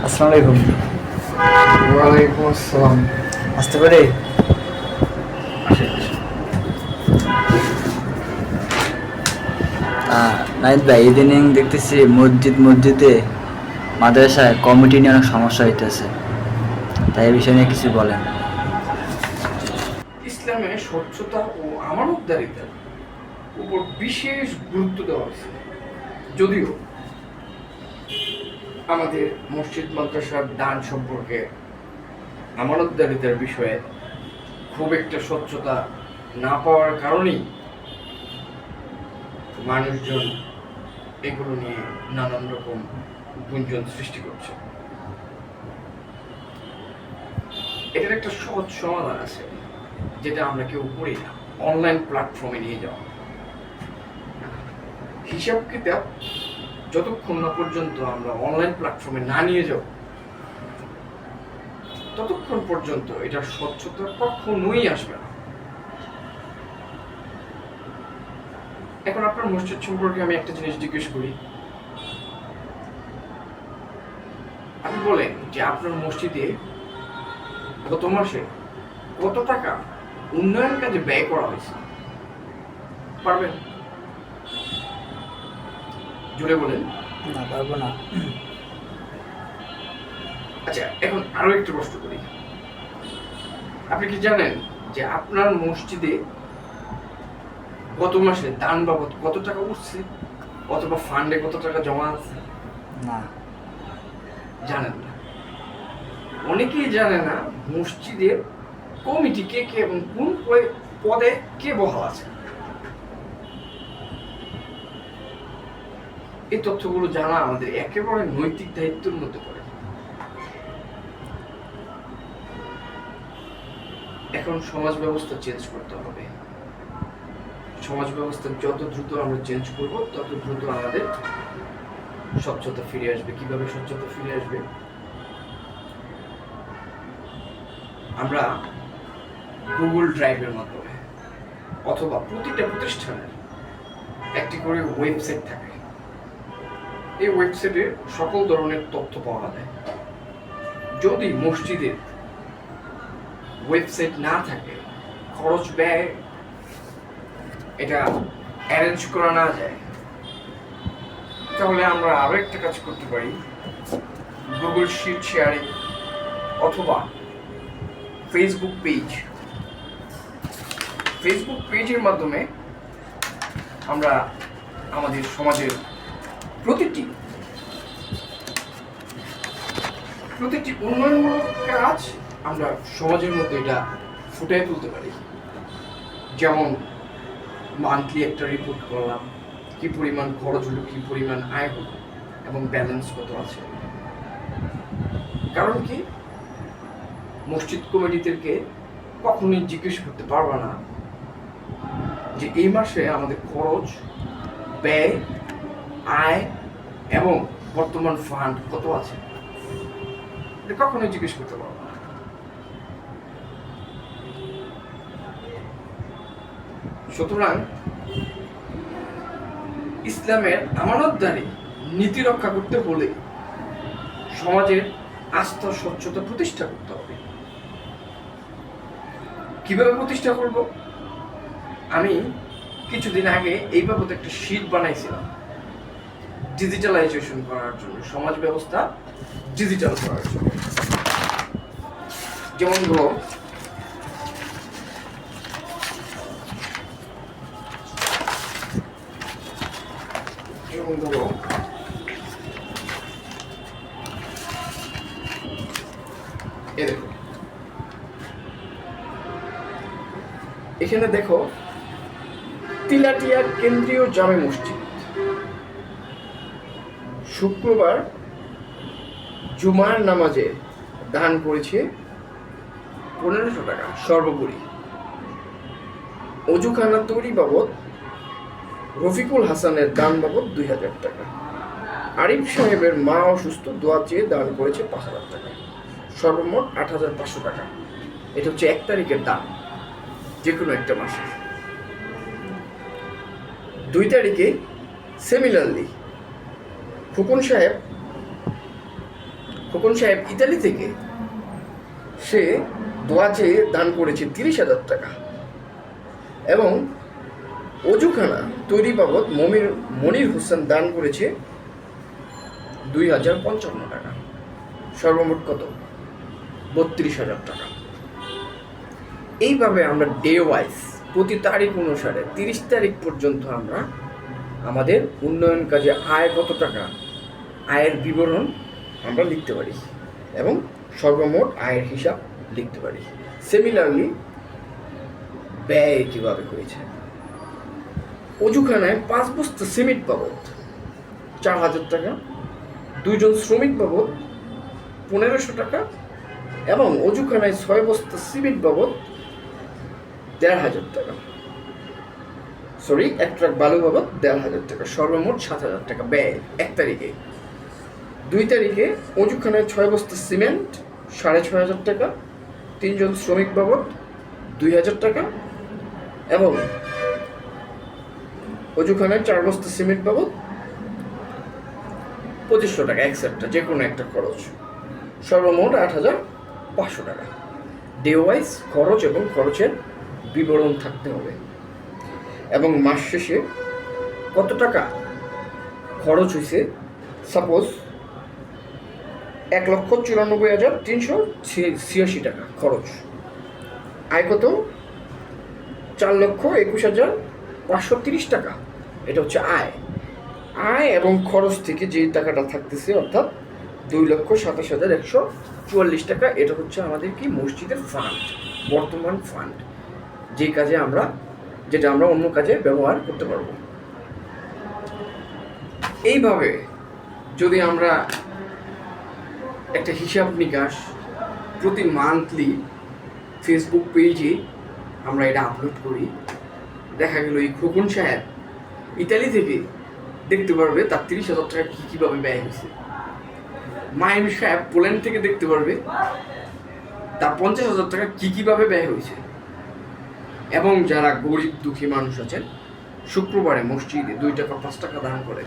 আসসালামু আলাইকুম। ওয়ালাইকুম আসসালাম। আসতে পারি? নাহিদ ভাই, ইদানিং দেখতেছি মসজিদে মাদ্রাসায় কমিটি নিয়ে অনেক সমস্যা হইতেছে, তাই এই বিষয় নিয়ে কিছু বলেন। ইসলামে স্বচ্ছতা ও আমানতদারিতার উপর বিশেষ গুরুত্ব দেওয়া হয়েছে। যদিও আমাদের মসজিদ মাদ্রাসার দান সম্পর্কে আমানতদারিতার বিষয়ে খুব একটা স্বচ্ছতা না পাওয়ার কারণেই মানুষজন এগুলো নিয়ে নানান রকম গুঞ্জন সৃষ্টি করছে। এটার একটা সহজ সমাধান আছে, যেটা আমরা কেউ করি না। অনলাইন প্ল্যাটফর্মে নিয়ে যাওয়া, হিসাব কিতাব যতক্ষণ না পর্যন্ত আমরা অনলাইন প্ল্যাটফর্মে না নিয়ে যাব, ততক্ষণ পর্যন্ত এটার স্বচ্ছতা কখনোই আসবে না। এখন আপনার মসজিদ সম্পর্কে আমি একটা জিনিস জিজ্ঞেস করি। আপনি বলেন যে আপনার মসজিদে গত মাসে কত টাকা উন্নয়ন কাজে ব্যয় করা হয়েছে? পারবেন? জুড়ে বলেন। না, পারবো না। আচ্ছা, এখন আরো একটা প্রশ্ন করি। আপনি কি জানেন যে আপনার মসজিদে গত মাসে দান বাবদ কত টাকা উঠছে, অথবা ফান্ডে কত টাকা জমা আছে? না। জানেন না। অনেকেই জানে না মসজিদের কমিটি কে কে এবং কোন পদে কে বহাল আছে। এই তথ্যগুলো জানা আমাদের একেবারে নৈতিক দায়িত্বের মধ্যে পড়ে। এখন সমাজ ব্যবস্থা চেঞ্জ করতে হবে। সমাজ ব্যবস্থা যত দ্রুত আমরা চেঞ্জ করব, তত দ্রুত আমাদের স্বচ্ছতা ফিরে আসবে। কিভাবে স্বচ্ছতা ফিরে আসবে? আমরা গুগল ড্রাইভের মাধ্যমে, অথবা প্রতিটা প্রতিষ্ঠানের একটি করে ওয়েবসাইট থাকে। এই ওয়েবসাইটে সকল ধরনের তথ্য পাওয়া যায়। যদি মসজিদের ওয়েবসাইট না থাকে, খরচ ব্যয় এটা অ্যারেঞ্জ করা না যায়, তাহলে আমরা আরো একটা কাজ করতে পারি। গুগল শিট শেয়ারিং, অথবা ফেসবুক পেজের মাধ্যমে আমরা আমাদের সমাজের প্রতিটি উন্নয়নমূলক কাজ আমরা সমাজের মধ্যে এটা ফুটিয়ে তুলতে পারি। যেমন মান্থলি একটা রিপোর্ট করলাম, কি পরিমাণ খরচ হলো, কি পরিমাণ আয় হলো, এবং ব্যালেন্স কত আছে। কারণ কি, মসজিদ কমিটিদেরকে কখনোই জিজ্ঞেস করতে পারবা না যে এই মাসে আমাদের খরচ, ব্যয়, আয় এবং বর্তমান ফান্ড কত আছে। এটা কখনোই জিজ্ঞেস করতে পারবো না। সুতরাং ইসলামের আমানতদারি নীতি রক্ষা করতে হলে সমাজের আস্থা, স্বচ্ছতা প্রতিষ্ঠা করতে হবে। কিভাবে প্রতিষ্ঠা করব? আমি কিছুদিন আগে এই বাবদ একটা শীট বানাইছিলাম, ডিজিটালাইজেশন করার জন্য, সমাজ ব্যবস্থা ডিজিটাল করার জন্য। যেমন ধরো, এ দেখো, এখানে দেখো, তিলাটিয়ার কেন্দ্রীয় জামে মসজিদ শুক্রবার জুমার নামাজে দান করেছে 1500 টাকা সর্বোপরি। অজুখানা তৈরি বাবদ রফিকুল হাসানের দান বাবদ 2000 টাকা। আরিফ সাহেবের মা অসুস্থ, দোয়া চেয়ে দান করেছে 5000 টাকা। সর্বমোট 8500 টাকা। এটা হচ্ছে 1 তারিখের দান, যে কোনো একটা মাসে। 2 তারিখে সিমিলারলি খোকন সাহেব খোকন সাহেব ইতালি থেকে সে দোয়া চেয়ে দান করেছে 30,000 টাকা এবং অজুখানা তৈরি বাবদ মনির হোসেন দান করেছে 2,055 টাকা। সর্বমোট কত? 32,000 টাকা। এইভাবে আমরা ডে ওয়াইজ প্রতি তারিখ অনুসারে 30 তারিখ পর্যন্ত আমরা আমাদের উন্নয়ন কাজে আয় কত টাকা, আয়ের বিবরণ আমরা লিখতে পারি এবং সর্বমোট আয়ের হিসাব লিখতে পারি। সিমিলারলি ব্যয় কীভাবে হয়েছে, অজুখানায় 5 বস্তা সিমেন্ট বাবদ 4,000 টাকা, 2 জন শ্রমিক বাবদ 1,500 টাকা এবং অজুখানায় 6 বস্তা সিমেন্ট বাবদ 1,500 টাকা, 1 ট্রাক বালু বাবদ 1,500 টাকা। সর্বমোট 7,000 টাকা ব্যয় 1 তারিখে। 2 তারিখে অজুখানায় 6 বস্তা সিমেন্ট 6,500 টাকা, 3 জন শ্রমিক বাবদ 2,000 টাকা এবং অজুখানায় 4 বস্তা সিমেন্ট বাবদ 2,500 টাকা, একসেপ্টা যে কোনো একটা খরচ। সর্বমোট 8,500 টাকা। ডে ওয়াইজ খরচ এবং খরচের বিবরণ থাকতে হবে এবং মাস শেষে কত টাকা খরচ হয়েছে, সাপোজ 1,94,386 টাকা খরচ, আয় কত 4,21,530 টাকা, এটা হচ্ছে আয়। আয় এবং খরচ থেকে যে টাকাটা থাকতেছে অর্থাৎ 2,27,144 টাকা, এটা হচ্ছে আমাদের কি মসজিদের ফান্ড, বর্তমান ফান্ড, যেটা আমরা অন্য কাজে ব্যবহার করতে পারবো। এইভাবে যদি আমরা একটা হিসাব নিকাশ প্রতি মান্থলি ফেসবুক পেজে আমরা এটা আপলোড করি, দেখা গেল এই খোকন সাহেব ইতালি থেকে দেখতে পারবে তার 30,000 টাকা কীভাবে ব্যয় হয়েছে। মাইম সাহেব পোল্যান্ড থেকে দেখতে পারবে তার 50,000 টাকা কীভাবে ব্যয় হয়েছে। এবং যারা গরিব দুঃখী মানুষ আছেন শুক্রবারে মসজিদে 2 টাকা 5 টাকা দান করে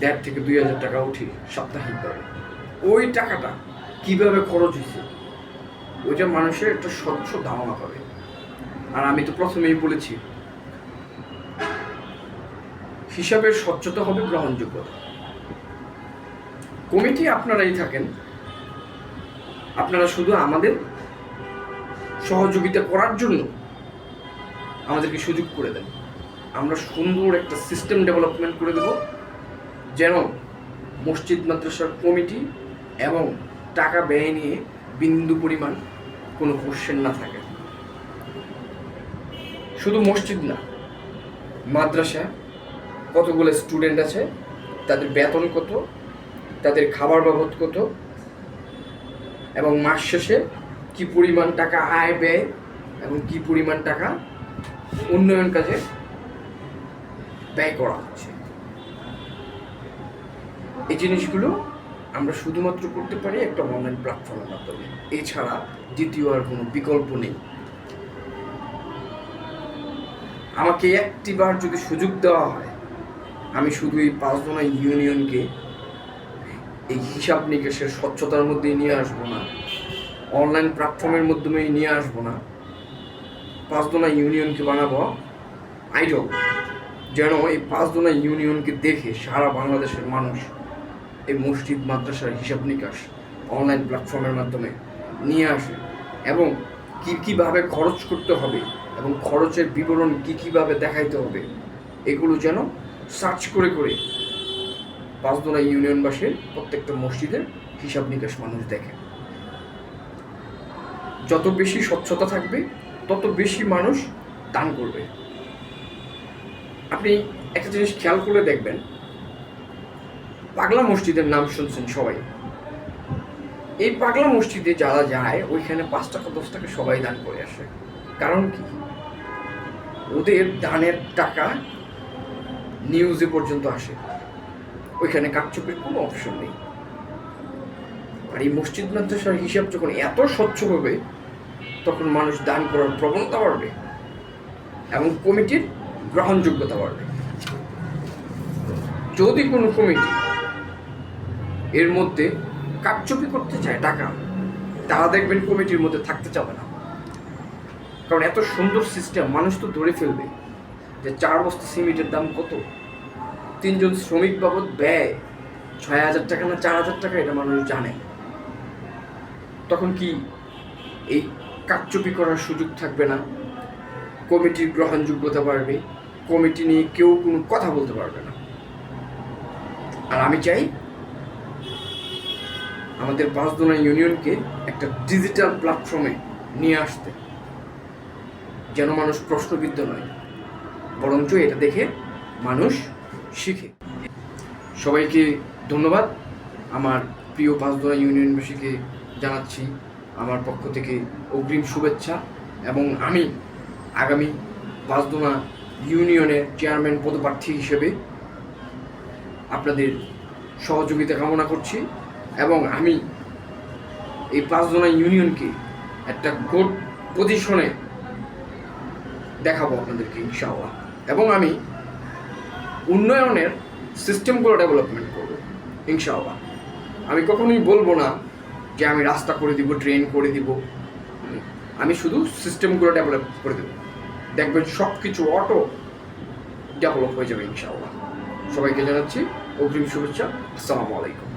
1,500 থেকে 2,000 টাকা উঠে সাপ্তাহিকভাবে, ওই টাকাটা কিভাবে খরচ হয়েছে ওইটা মানুষের একটা স্বচ্ছ ধারণা পাবে। আর আমি তো প্রথমেই বলেছি হিসাবের স্বচ্ছতা হবে গ্রহণযোগ্যতা। কমিটি আপনারাই থাকেন, আপনারা শুধু আমাদের সহযোগিতা করার জন্য আমাদেরকে সুযোগ করে দেন, আমরা সুন্দর একটা সিস্টেম ডেভেলপমেন্ট করে দেব যেন মসজিদ মাদ্রাসার কমিটি এবং টাকা ব্যয় নিয়ে বিন্দু পরিমাণ কোনো কোশ্চেন না থাকে। শুধু মসজিদ না, মাদ্রাসা কতগুলো স্টুডেন্ট আছে, তাদের বেতন কত, তাদের খাবার বাবদ কত এবং মাস শেষে কী পরিমাণ টাকা আয় ব্যয় এবং কী পরিমাণ টাকা উন্নয়ন কাজে ব্যয় করা হচ্ছে, এই জিনিসগুলো আমরা শুধুমাত্র করতে পারি একটা অনলাইন প্ল্যাটফর্মের মাধ্যমে। এছাড়া দ্বিতীয় আর কোনো বিকল্প নেই। আমাকে একটিবার যদি সুযোগ দেওয়া হয়, আমি শুধু এই 5 জনা ইউনিয়নকে এই হিসাব নিকেশের স্বচ্ছতার মধ্যেই নিয়ে আসবো না, অনলাইন প্ল্যাটফর্মের মাধ্যমেই নিয়ে আসবো না, 5 জনা ইউনিয়নকে বানাবো আইডল, যেন এই 5 জনা ইউনিয়নকে দেখে সারা বাংলাদেশের মানুষ এই মসজিদ মাদ্রাসার হিসাব নিকাশ অনলাইন প্ল্যাটফর্মের মাধ্যমে নিয়ে আসে এবং কীভাবে খরচ করতে হবে এবং খরচের বিবরণ কীভাবে দেখাইতে হবে এগুলো যেন সার্চ করে 5 জনা ইউনিয়নবাসীর প্রত্যেকটা মসজিদের হিসাব নিকাশ মানুষ দেখে। যত বেশি স্বচ্ছতা থাকবে তত বেশি মানুষ দান করবে। আপনি একটা জিনিস খেয়াল করে দেখবেন, পাগলা মসজিদের নাম শুনছেন সবাই, এই পাগলা মসজিদে যারা যায় ওইখানে 5 টাকা 10 টাকা সবাই দান করে আসে। কারণ কি? ওদের দানের টাকা নিউজে পর্যন্ত আসে, ওইখানে কারচুপির কোনো অপশন নেই। আর এই মসজিদ মাদ্রাসার হিসাব যখন এত স্বচ্ছ হবে তখন মানুষ দান করার প্রবণতা বাড়বে এবং কমিটির গ্রহণযোগ্যতা বাড়বে। যদি কোনো কমিটি এর মধ্যে কারচুপি করতে চায় টাকা, তারা দেখবেন কমিটির মধ্যে থাকতে চাবে না। কারণ এত সুন্দর সিস্টেম, মানুষ তো ধরে ফেলবে যে 4 বস্তা সিমেন্টের দাম কত, 3 জন শ্রমিক বাবদ ব্যয় 6,000 টাকা না 4,000 টাকা, এটা মানুষ জানে। তখন কি এই কারচুপি করার সুযোগ থাকবে না, কমিটির গ্রহণযোগ্যতা বাড়বে, কমিটি নিয়ে কেউ কোনো কথা বলতে পারবে না। আর আমি চাই আমাদের বাঁশদোনা ইউনিয়নকে একটা ডিজিটাল প্ল্যাটফর্মে নিয়ে আসতে, যেন মানুষ প্রশ্নবিদ্ধ নয়, বরঞ্চ এটা দেখে মানুষ শিখে। সবাইকে ধন্যবাদ। আমার প্রিয় বাঁশদোনা ইউনিয়নবাসীকে জানাচ্ছি আমার পক্ষ থেকে অগ্রিম শুভেচ্ছা, এবং আমি আগামী বাঁশদোনা ইউনিয়নের চেয়ারম্যান পদপ্রার্থী হিসেবে আপনাদের সহযোগিতা কামনা করছি, এবং আমি এই বাঁশদোনা ইউনিয়নকে একটা গুড পজিশনে দেখাবো আপনাদেরকে ইনশাআল্লাহ। এবং আমি উন্নয়নের সিস্টেমগুলো ডেভেলপমেন্ট করবো ইনশাআল্লাহ। আমি কখনোই বলবো না যে আমি রাস্তা করে দিব, ড্রেন করে দিব, আমি শুধু সিস্টেমগুলো ডেভেলপ করে দেবো, দেখবেন সব কিছু অটো ডেভেলপ হয়ে যাবে ইনশাআল্লাহ। সবাইকে জানাচ্ছি অগ্রিম শুভেচ্ছা। আসসালামু আলাইকুম।